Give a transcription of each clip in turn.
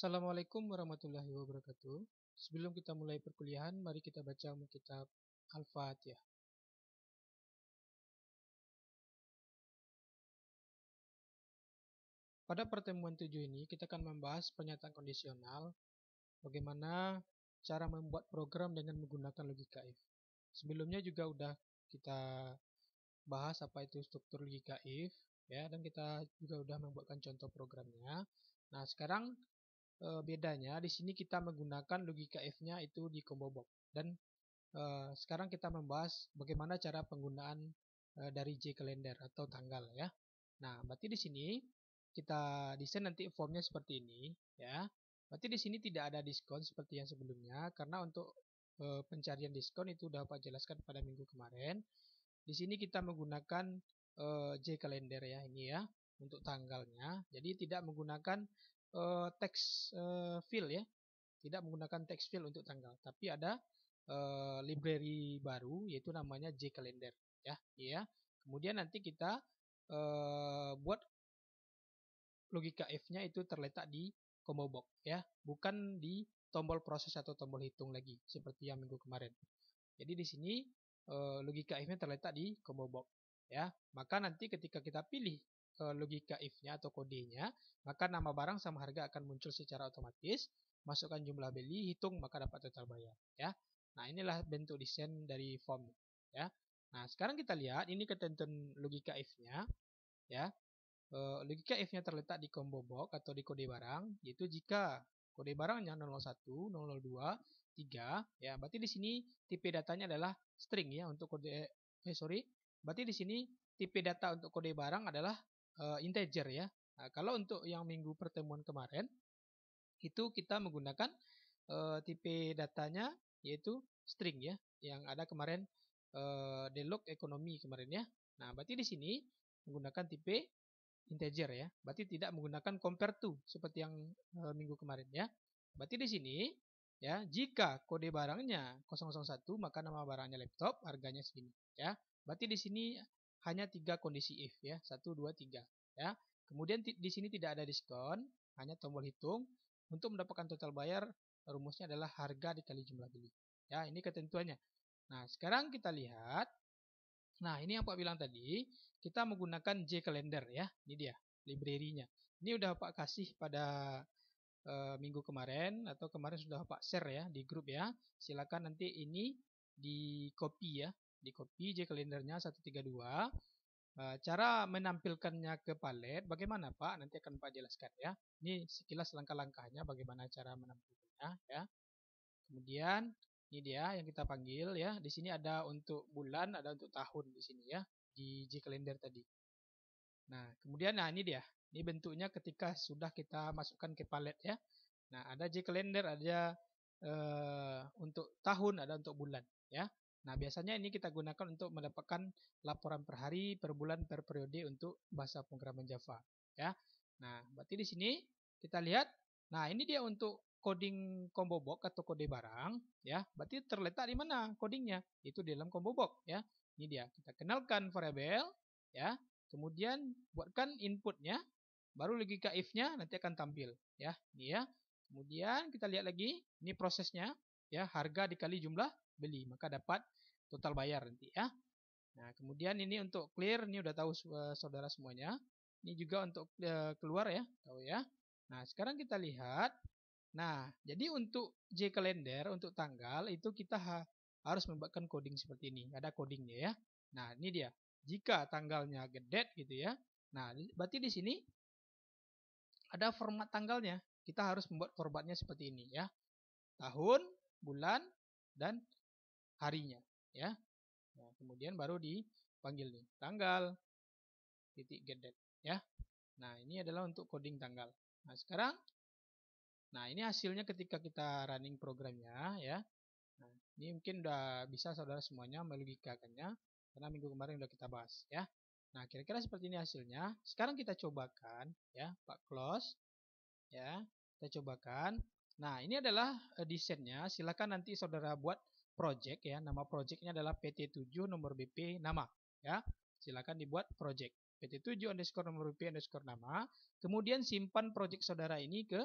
Assalamualaikum warahmatullahi wabarakatuh. Sebelum kita mulai perkuliahan, mari kita baca kitab Al-Fatihah. Pada pertemuan 7 ini, kita akan membahas pernyataan kondisional, bagaimana cara membuat program dengan menggunakan logika if. Sebelumnya juga udah kita bahas apa itu struktur logika if, ya, dan kita juga udah membuatkan contoh programnya. Nah, sekarang bedanya di sini kita menggunakan logika if-nya itu di combo box, dan sekarang kita membahas bagaimana cara penggunaan dari J kalender atau tanggal, ya. Nah, berarti di sini kita desain nanti formnya seperti ini, ya. Berarti di sini tidak ada diskon seperti yang sebelumnya, karena untuk pencarian diskon itu udah Pak jelaskan pada minggu kemarin. Di sini kita menggunakan J kalender, ya, ini ya untuk tanggalnya. Jadi tidak menggunakan text field, ya, tidak menggunakan text field untuk tanggal, tapi ada library baru yaitu namanya J kalender, ya, ya. Kemudian nanti kita buat logika if-nya itu terletak di combo box, ya, bukan di tombol proses atau tombol hitung lagi seperti yang minggu kemarin. Jadi di sini logika if-nya terletak di combo box, ya. Maka nanti ketika kita pilih logika if-nya atau kodenya, maka nama barang sama harga akan muncul secara otomatis. Masukkan jumlah beli, hitung, maka dapat total bayar, ya. Nah, inilah bentuk desain dari form, ya. Nah, sekarang kita lihat ini ketentuan logika if-nya, ya. Logika if-nya terletak di combo box atau di kode barang, yaitu jika kode barangnya 001, 002, 3, ya, berarti di sini tipe datanya adalah string, ya, untuk kode berarti di sini tipe data untuk kode barang adalah integer, ya. Nah, kalau untuk yang minggu pertemuan kemarin itu kita menggunakan tipe datanya yaitu string, ya, yang ada kemarin delog ekonomi kemarin, ya. Nah, berarti di sini menggunakan tipe integer, ya. Berarti tidak menggunakan compare to seperti yang minggu kemarin, ya. Berarti di sini, ya, jika kode barangnya 001 maka nama barangnya laptop, harganya segini, ya. Berarti di sini hanya 3 kondisi if, ya. 1 2 3, ya. Kemudian di sini tidak ada diskon, hanya tombol hitung. Untuk mendapatkan total bayar, rumusnya adalah harga dikali jumlah beli. Ya, ini ketentuannya. Nah, sekarang kita lihat. Nah, ini yang Pak bilang tadi, kita menggunakan J kalender, ya. Ini dia library-nya. Ini udah Pak kasih pada minggu kemarin atau kemarin sudah Pak share, ya, di grup, ya. Silakan nanti ini di copy, ya. Di copy J kalendernya 132. Cara menampilkannya ke palet bagaimana Pak? Nanti akan Pak jelaskan, ya. Ini sekilas langkah-langkahnya bagaimana cara menampilkannya, ya. Kemudian ini dia yang kita panggil, ya. Di sini ada untuk bulan, ada untuk tahun di sini, ya, di J kalender tadi. Nah, kemudian ini dia. Ini bentuknya ketika sudah kita masukkan ke palet, ya. Nah, ada J kalender, ada untuk tahun, ada untuk bulan, ya. Nah, biasanya ini kita gunakan untuk mendapatkan laporan per hari, per bulan, per periode untuk bahasa pemrograman Java, ya. Nah, berarti di sini kita lihat. Nah, ini dia untuk coding combo box atau kode barang, ya. Berarti terletak di mana codingnya? Itu di dalam combo box, ya. Ini dia. Kita kenalkan variabel, ya. Kemudian buatkan inputnya, baru logika if-nya nanti akan tampil, ya. Ini, ya. Kemudian kita lihat lagi, ini prosesnya, ya, harga dikali jumlah beli, maka dapat total bayar nanti, ya. Nah, kemudian ini untuk clear, ini udah tahu saudara semuanya. Ini juga untuk keluar, ya, tahu, ya. Nah, sekarang kita lihat. Nah, jadi untuk J kalender untuk tanggal itu kita harus membuatkan coding seperti ini, ada codingnya, ya. Nah, ini dia. Jika tanggalnya gedet gitu, ya. Nah, berarti di sini ada format tanggalnya. Kita harus membuat formatnya seperti ini, ya. Tahun, bulan, dan harinya, ya. Nah, kemudian baru dipanggil nih tanggal titik gedet, ya. Nah, ini adalah untuk coding tanggal. Nah, sekarang, nah, ini hasilnya ketika kita running programnya, ya. Nah, ini mungkin udah bisa saudara semuanya melogikakannya karena minggu kemarin udah kita bahas, ya. Nah, kira-kira seperti ini hasilnya. Sekarang kita cobakan, ya, Pak Close, ya. Kita cobakan. Nah, ini adalah desainnya. Silakan nanti saudara buat project, ya. Nama projectnya adalah PT7 nomor BP nama, ya. Silakan dibuat project PT7 underscore nomor BP underscore nama. Kemudian simpan project saudara ini ke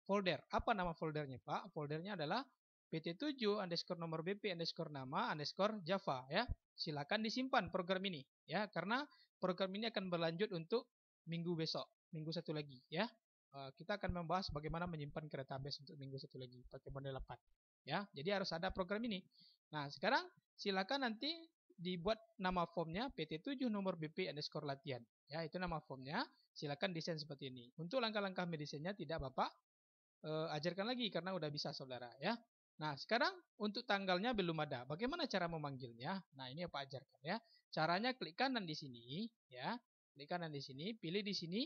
folder. Apa nama foldernya, Pak? Foldernya adalah PT7 underscore nomor BP underscore nama underscore Java ya. Silakan disimpan program ini ya, karena program ini akan berlanjut untuk minggu besok, minggu satu lagi ya. Kita akan membahas bagaimana menyimpan ke database untuk minggu satu lagi pakai model 8 ya. Jadi harus ada program ini. Nah, sekarang silakan nanti dibuat nama formnya PT7 nomor BP underscore latihan ya, itu nama formnya. Silakan desain seperti ini. Untuk langkah-langkah mendesainnya tidak Bapak ajarkan lagi karena udah bisa saudara ya. Nah, sekarang untuk tanggalnya belum ada. Bagaimana cara memanggilnya? Nah, ini Pak ajarkan ya. Caranya klik kanan di sini ya. Klik kanan di sini, pilih di sini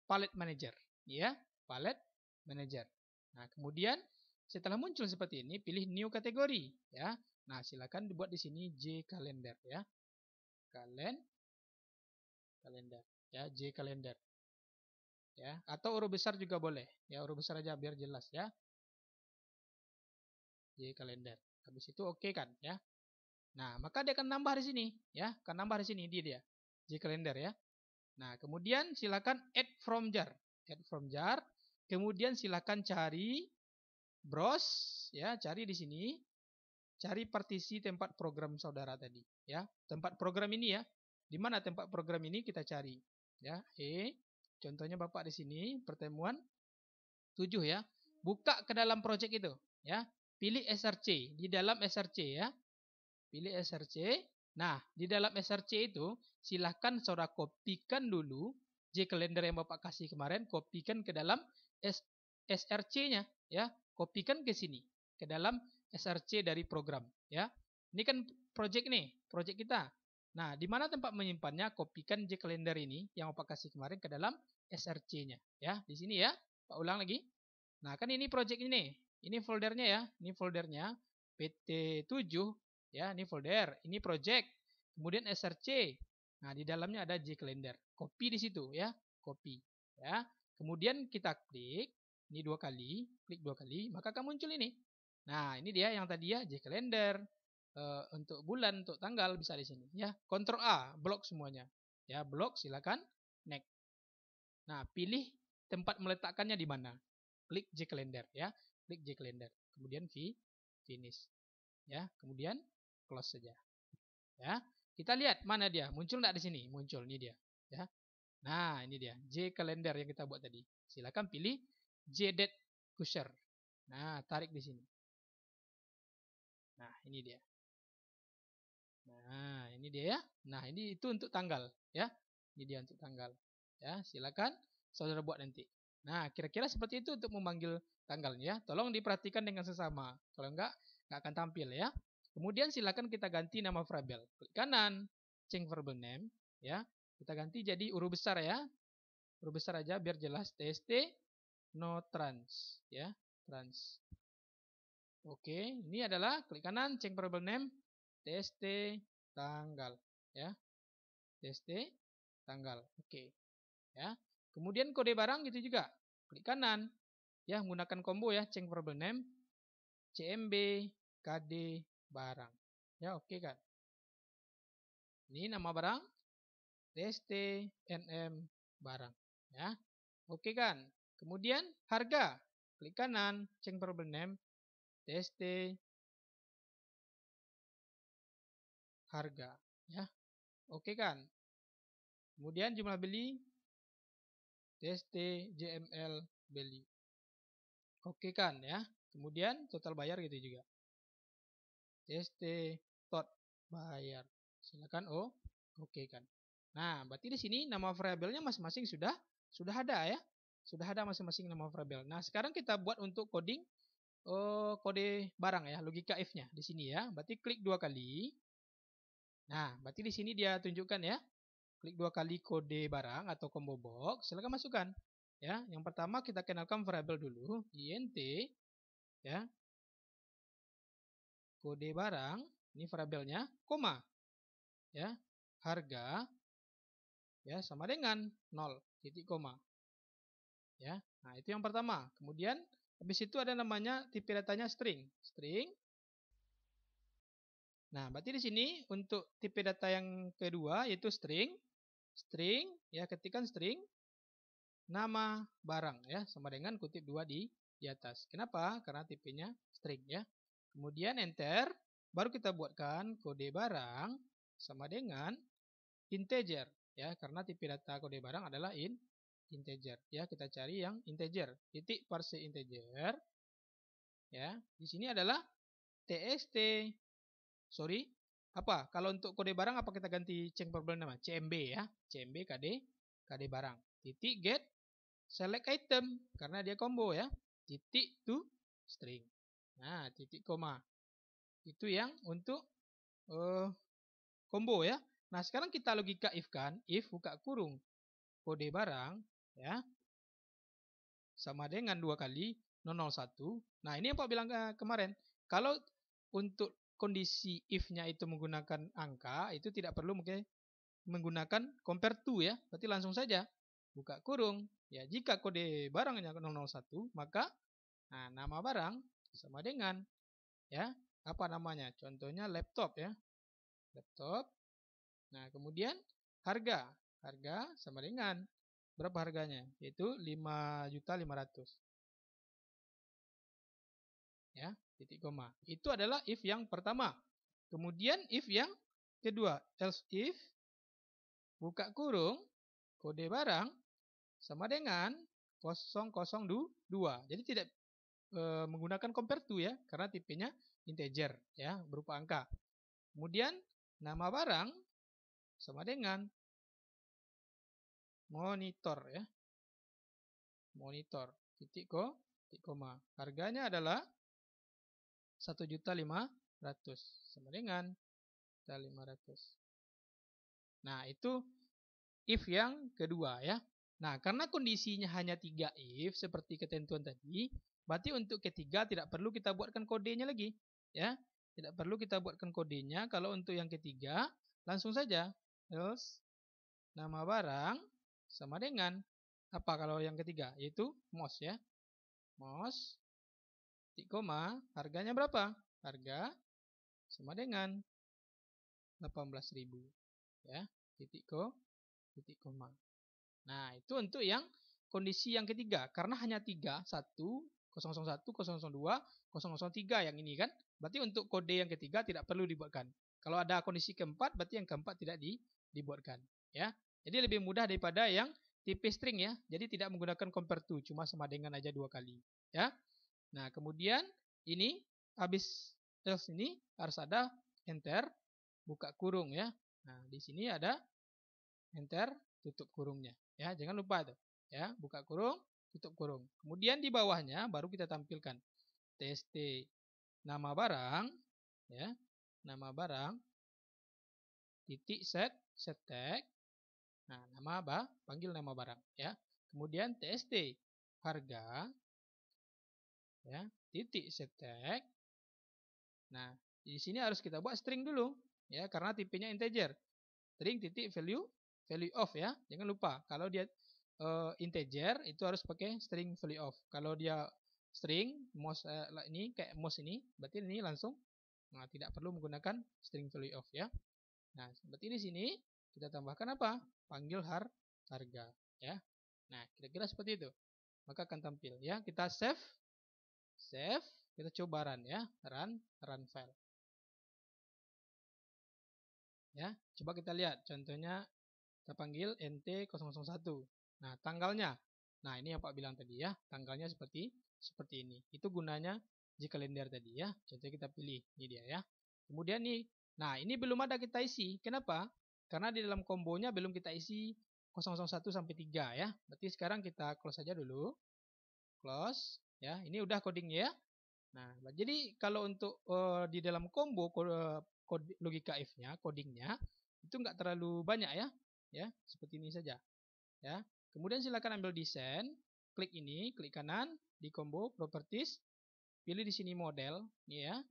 palette manager ya, palette manager. Nah, kemudian setelah muncul seperti ini, pilih new kategori ya. Nah, silakan dibuat di sini J calendar ya. Kalender ya, J calendar. Ya, atau huruf besar juga boleh. Ya, huruf besar aja biar jelas ya. J kalender. Habis itu oke kan ya. Nah, maka dia akan nambah di sini ya, akan nambah di sini dia J kalender ya. Nah, kemudian silakan add from jar. Add from jar. Kemudian silakan cari browse ya, cari di sini. Cari partisi tempat program saudara tadi ya. Tempat program ini ya. Di mana tempat program ini kita cari ya. Contohnya Bapak di sini pertemuan 7 ya. Buka ke dalam project itu ya. Pilih SRC, di dalam SRC ya. Pilih SRC. Nah, di dalam SRC itu silahkan saudara kopikan dulu J calendar yang Bapak kasih kemarin, kopikan ke dalam SRC-nya ya. Kopikan ke sini, ke dalam SRC dari program ya. Ini kan project nih, project kita. Nah, di mana tempat menyimpannya? Kopikan J calendar ini yang Bapak kasih kemarin ke dalam SRC-nya ya. Di sini ya. Pak ulang lagi. Nah, kan ini project ini. Ini foldernya ya. Ini foldernya PT7 ya, ini folder, ini project. Kemudian SRC. Nah, di dalamnya ada J calendar. Copy di situ ya, copy ya. Kemudian kita klik ini 2 kali, klik 2 kali, maka akan muncul ini. Nah, ini dia yang tadi ya, J calendar. Untuk bulan, untuk tanggal bisa di sini ya. Ctrl A, blok semuanya. Ya, blok silakan next. Nah, pilih tempat meletakkannya di mana. Klik J calendar ya. Klik J calendar. Kemudian finish. Ya, kemudian close saja. Ya. Kita lihat mana dia. Muncul enggak di sini? Muncul, ini dia, ya. Nah, ini dia J calendar yang kita buat tadi. Silakan pilih J date pusher. Nah, tarik di sini. Nah, ini dia. Nah, ini dia ya. Nah, ini itu untuk tanggal ya. Ini dia untuk tanggal. Ya, silakan saudara buat nanti. Nah, kira-kira seperti itu untuk memanggil tanggalnya. Tolong diperhatikan dengan sesama. Kalau enggak akan tampil ya. Kemudian silakan kita ganti nama variabel. Klik kanan, change variable name ya. Kita ganti jadi huruf besar ya. Huruf besar aja biar jelas. TST no trans ya. Trans. Oke, ini adalah klik kanan, change variable name TST tanggal ya. TST tanggal. Oke. Ya. Kemudian kode barang gitu juga. Klik kanan ya, menggunakan combo ya, change variable name CMB KD barang. Ya, oke kan. Ini nama barang TST NM barang ya. Oke kan. Kemudian harga. Klik kanan, change variable name TST harga ya. Oke kan. Kemudian jumlah beli TST JML beli. Oke kan ya. Kemudian total bayar gitu juga. TST tot bayar. Silakan oke kan. Nah, berarti di sini nama variabelnya masing-masing sudah ada ya. Sudah ada masing-masing nama variabel. Nah, sekarang kita buat untuk coding kode barang ya, logika if-nya di sini ya. Berarti klik 2 kali. Nah, berarti di sini dia tunjukkan ya. Klik 2 kali kode barang atau combo box, silakan masukkan. Ya, yang pertama kita kenalkan variabel dulu, int ya. Kode barang, ini variabelnya, koma. Ya. Harga ya sama dengan 0, titik koma. Ya. Nah, itu yang pertama. Kemudian habis itu ada namanya tipe datanya string. String. Nah, berarti di sini untuk tipe data yang kedua yaitu string. String ya, ketikkan string. nama barang ya, sama dengan kutip 2 di atas. Kenapa? Karena tipenya string ya. Kemudian enter, baru kita buatkan kode barang sama dengan integer ya, karena tipe data kode barang adalah integer ya. Kita cari yang integer, titik parse integer ya. Di sini adalah txt. Sorry, apa? Kalau untuk kode barang apa kita ganti change variable nama? CMB ya. CMB KD barang. Titik get select item karena dia combo ya. Titik to string. Nah, titik koma. Itu yang untuk combo ya. Nah, sekarang kita logika if kan, if buka kurung kode barang ya sama dengan 2 kali 001. Nah, ini yang Pak bilang kemarin. Kalau untuk kondisi if-nya itu menggunakan angka, itu tidak perlu menggunakan compare to ya. Berarti langsung saja buka kurung. Ya, jika kode barangnya 001, maka nama barang sama dengan ya, apa namanya? Contohnya laptop ya. Laptop. Nah, kemudian harga. Harga sama dengan berapa harganya? Yaitu 5.500.000. Ya, titik koma. Itu adalah if yang pertama. Kemudian if yang kedua, else if buka kurung kode barang sama dengan 002. Jadi tidak menggunakan compare to ya, karena tipenya integer ya, berupa angka. Kemudian nama barang sama dengan monitor ya. Monitor titik koma. Harganya adalah 1.500.000 sama dengan 500. Nah, itu if yang kedua ya. Nah, karena kondisinya hanya 3 if seperti ketentuan tadi, berarti untuk ketiga tidak perlu kita buatkan kodenya lagi ya. Tidak perlu kita buatkan kodenya. Kalau untuk yang ketiga langsung saja else nama barang sama dengan apa kalau yang ketiga, yaitu most ya. Most titik koma, harganya berapa? Harga sama dengan 18.000 ya. Titik koma. Nah, itu untuk yang kondisi yang ketiga. Karena hanya 3, 1, 001, 002, 003 yang ini kan. Berarti untuk kode yang ketiga tidak perlu dibuatkan. Kalau ada kondisi keempat, berarti yang keempat tidak dibuatkan. Ya. Jadi lebih mudah daripada yang tipe string ya. Jadi tidak menggunakan compare to, cuma sama dengan aja 2 kali. Ya. Nah, kemudian ini habis else ini harus ada enter, buka kurung ya. Nah, di sini ada enter, tutup kurungnya. Ya, jangan lupa itu. Ya, buka kurung, tutup kurung. Kemudian di bawahnya baru kita tampilkan txt nama barang, ya, nama barang, titik set tag. Nah, nama apa? Panggil nama barang. Ya. Kemudian txt harga, ya, titik set tag. Nah, di sini harus kita buat string dulu, ya, karena tipenya integer. String titik value of ya. Jangan lupa kalau dia integer itu harus pakai string value of. Kalau dia string most ini kayak most ini, berarti ini langsung tidak perlu menggunakan string value of ya. Nah, seperti di sini kita tambahkan apa? Panggil harga ya. Nah, kira-kira seperti itu. Maka akan tampil ya. Kita save, kita coba run ya, run file. Ya, coba kita lihat contohnya. Kita panggil NT001. Nah, tanggalnya. Nah, ini yang Pak bilang tadi ya. Tanggalnya seperti ini. Itu gunanya di kalender tadi ya. Contohnya kita pilih. Ini dia ya. Kemudian nih. Nah, ini belum ada kita isi. Kenapa? Karena di dalam kombonya belum kita isi 001 sampai 3 ya. Berarti sekarang kita close saja dulu. Close. Ya, ini udah codingnya ya. Nah, jadi kalau untuk di dalam combo logika if-nya, codingnya itu nggak terlalu banyak ya. Ya, seperti ini saja. Ya. Kemudian silakan ambil desain, klik ini, klik kanan di combo properties, pilih di sini model, nih ya.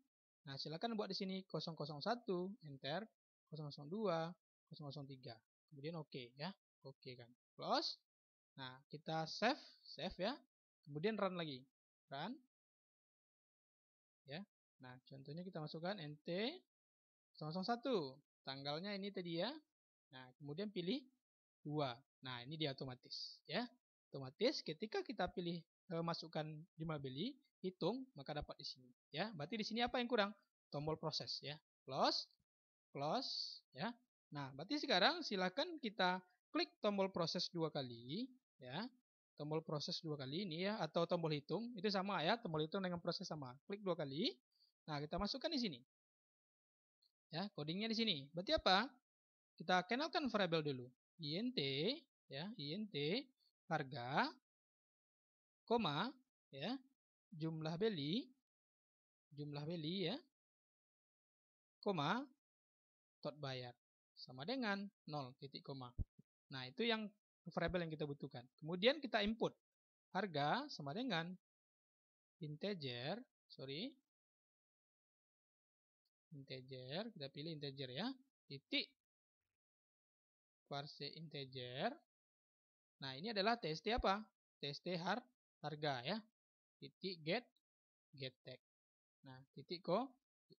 Nah, silakan buat di sini 001, enter, 002, 003. Kemudian oke ya. Oke kan. Close. Nah, kita save ya. Kemudian run lagi. Run. Ya. Nah, contohnya kita masukkan nt 001. Tanggalnya ini tadi ya. Nah, kemudian pilih 2. Nah, ini dia otomatis ya. Otomatis ketika kita pilih masukkan jumlah beli, hitung, maka dapat di sini. Ya, berarti di sini apa yang kurang? Tombol proses ya. Close, close ya. Nah, berarti sekarang silakan kita klik tombol proses 2 kali ya. Tombol proses 2 kali ini ya, atau tombol hitung itu sama ya, tombol hitung dengan proses sama. Klik 2 kali. Nah, kita masukkan di sini. Ya, codingnya di sini. Berarti apa? Kita kenalkan variabel dulu. int ya, int harga koma ya, jumlah beli ya, koma tot bayar sama dengan 0 titik koma. Nah, itu yang variabel yang kita butuhkan. Kemudian kita input harga sama dengan integer, kita pilih integer ya, titik parse integer. Nah, ini adalah tst apa? Tst harga ya. Titik get tag. Nah, titik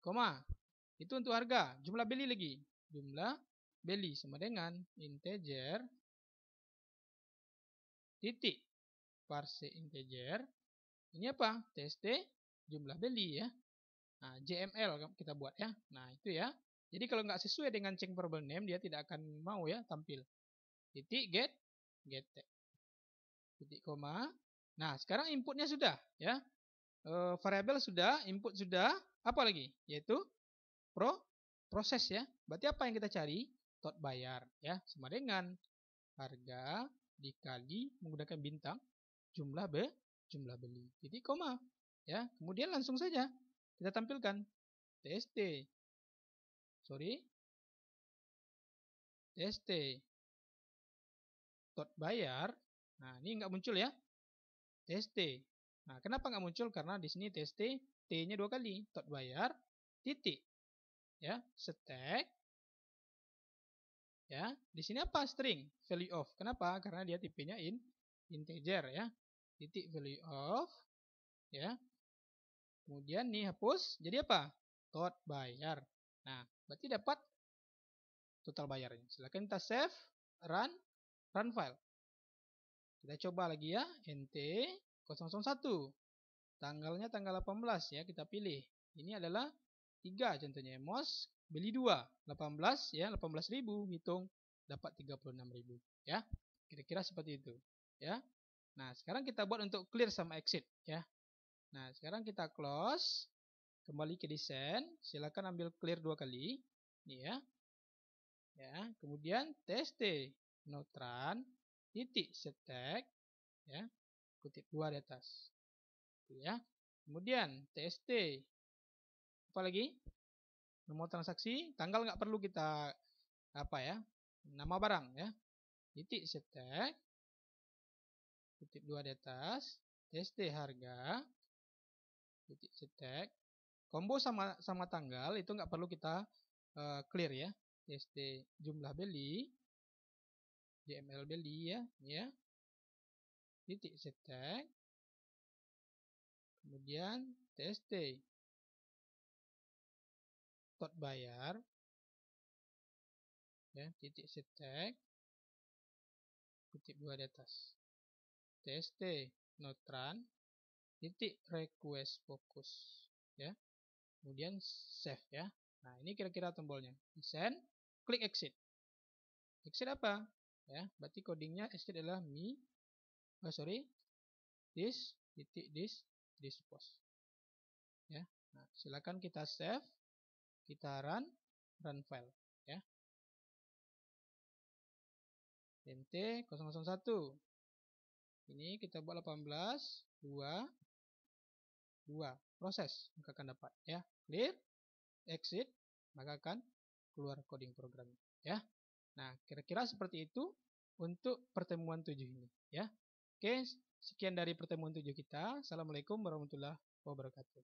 koma. Itu untuk harga. Jumlah beli lagi. Jumlah beli sama dengan integer titik parse integer. Ini apa? Tst jumlah beli ya. Nah, JML kita buat ya. Nah, itu ya. Jadi kalau nggak sesuai dengan change variable name, dia tidak akan mau ya tampil. Titik get tag. Titik koma. Nah, sekarang inputnya sudah ya. Variabel sudah, input sudah. Apa lagi? Yaitu proses ya. Berarti apa yang kita cari? Tot bayar ya. Sama dengan harga dikali menggunakan bintang jumlah beli. Titik koma ya. Kemudian langsung saja kita tampilkan tst tot bayar. Nah, ini nggak muncul ya, tst. Nah, kenapa nggak muncul? Karena di sini tst t-nya 2 kali, tot bayar titik ya, stack ya. Di sini apa? String value of. Kenapa? Karena dia tipenya integer ya. Titik value of ya. Kemudian nih hapus. Jadi apa? Tot bayar. Nah, berarti dapat total bayarnya. Silakan kita save, run file. Kita coba lagi ya. nt 001. Tanggalnya tanggal 18 ya, kita pilih. Ini adalah 3 contohnya. Mos beli 2, 18 ya, 18.000, hitung dapat 36.000 ya. Kira-kira seperti itu ya. Nah, sekarang kita buat untuk clear sama exit ya. Nah, sekarang kita close, kembali ke desain, silakan ambil clear 2 kali. Ini ya. Ya, kemudian tst notran titik stack ya, kutip 2 di atas. Ya. Kemudian tst apa lagi? Nomor transaksi, tanggal nggak perlu kita apa ya? Nama barang ya. Titik stack kutip 2 di atas, tst harga titik stack combo sama tanggal itu nggak perlu kita clear ya. Tst jumlah beli JML beli ya, titik stack, kemudian tst tot bayar ya, titik stack kutip 2 di atas, tst notran titik request focus ya, kemudian save ya. Nah, ini kira-kira tombolnya. Send, klik exit. Exit apa ya? Berarti codingnya exit adalah this post ya. Nah, silakan kita save, kita run file ya. nt 001. Ini kita buat 18 2 proses, maka akan dapat ya. Clear, exit, maka akan keluar coding programnya ya. Nah, kira-kira seperti itu untuk pertemuan 7 ini ya. Oke, sekian dari pertemuan 7 kita. Assalamualaikum warahmatullahi wabarakatuh.